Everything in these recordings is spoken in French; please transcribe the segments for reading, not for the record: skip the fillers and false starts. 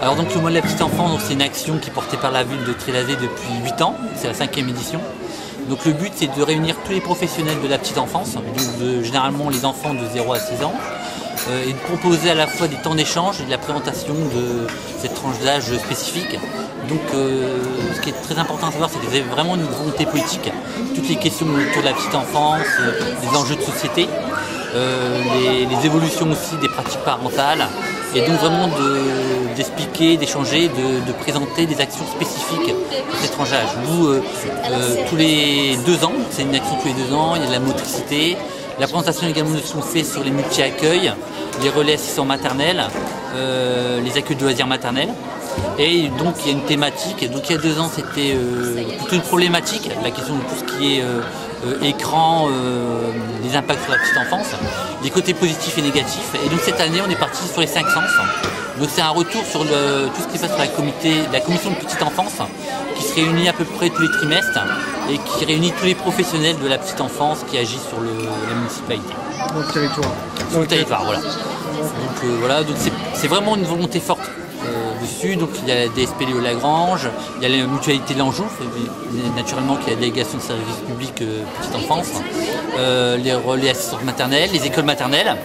Alors donc le mois de la petite enfance, c'est une action qui est portée par la ville de Trélazé depuis 8 ans, c'est la 5e édition. Donc le but c'est de réunir tous les professionnels de la petite enfance, donc généralement les enfants de 0 à 6 ans, et de proposer à la fois des temps d'échange et de la présentation de cette tranche d'âge spécifique. Donc ce qui est très important à savoir, c'est qu'ils avaient vraiment une volonté politique, toutes les questions autour de la petite enfance, les enjeux de société, les évolutions aussi des pratiques parentales, et donc vraiment d'expliquer, d'échanger, de présenter des actions spécifiques pour cette tranche d'âge. Nous, tous les 2 ans, c'est une action tous les 2 ans, il y a de la motricité, la présentation également de ce qu'on fait sur les multi-accueils, les relais assistants maternels, les accueils de loisirs maternels. Et donc il y a une thématique, donc il y a 2 ans c'était plutôt une problématique, la question de tout ce qui est écran, les impacts sur la petite enfance, les côtés positifs et négatifs. Et donc cette année on est parti sur les 5 sens. Donc c'est un retour sur tout ce qui se passe sur la commission de petite enfance qui se réunit à peu près tous les trimestres et qui réunit tous les professionnels de la petite enfance qui agissent sur la municipalité. Dans le territoire. Sur le territoire, voilà. Donc voilà, donc c'est vraiment une volonté forte dessus. Donc il y a la DSP Léo Lagrange, il y a la mutualité de l'Anjou, naturellement qui est la délégation de services publics petite enfance, les relais assistantes maternelles, les écoles maternelles.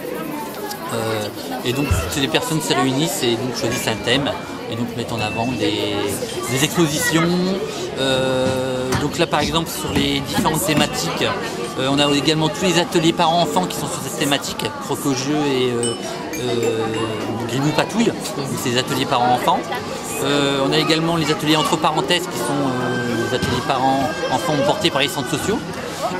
Et donc toutes les personnes se réunissent et donc choisissent un thème et donc mettent en avant des expositions. Donc là par exemple sur les différentes thématiques, on a également tous les ateliers parents-enfants qui sont sur cette thématique, croque-au-jeu et Grignou-Patouille, c'est les ateliers parents-enfants. On a également les ateliers entre parenthèses qui sont les ateliers parents-enfants portés par les centres sociaux.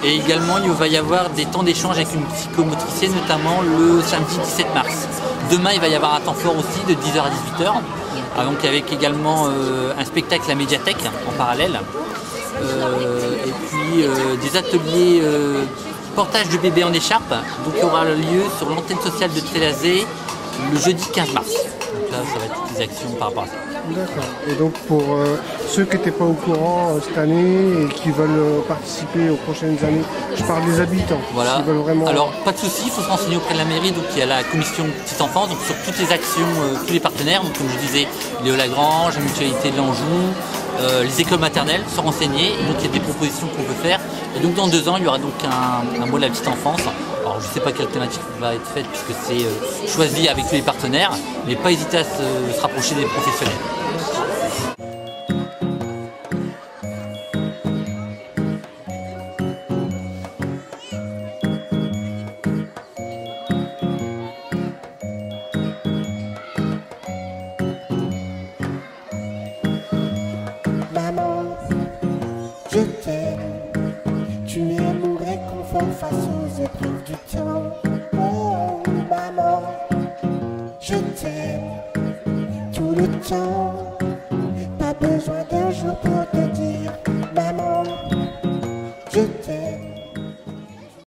Et également il va y avoir des temps d'échange avec une psychomotricienne, notamment le samedi 17 mars. Demain il va y avoir un temps fort aussi de 10h à 18h, donc avec également un spectacle à médiathèque en parallèle. Et puis des ateliers portage de bébés en écharpe, donc il y aura lieu sur l'antenne sociale de Trélazé le jeudi 15 mars. Donc là ça va être toutes les actions par rapport à ça. D'accord. Et donc pour ceux qui n'étaient pas au courant cette année et qui veulent participer aux prochaines années, je parle des habitants. Voilà. Qui veulent vraiment... Alors pas de souci, il faut se renseigner auprès de la mairie. Donc il y a la commission petite enfance, donc sur toutes les actions, tous les partenaires. Donc comme je disais, Léo Lagrange, la mutualité de l'Anjou, les écoles maternelles se renseigner. Donc il y a des propositions qu'on peut faire. Et donc dans 2 ans, il y aura donc un mois de la petite enfance. Alors je ne sais pas quelle thématique va être faite puisque c'est choisi avec tous les partenaires, mais pas hésiter à se rapprocher des professionnels. Maman, je t'aime. Tu es mon réconfort face aux épreuves du temps. Oh, maman, je t'aime tout le temps. Pas besoin d'un jour pour te dire, maman.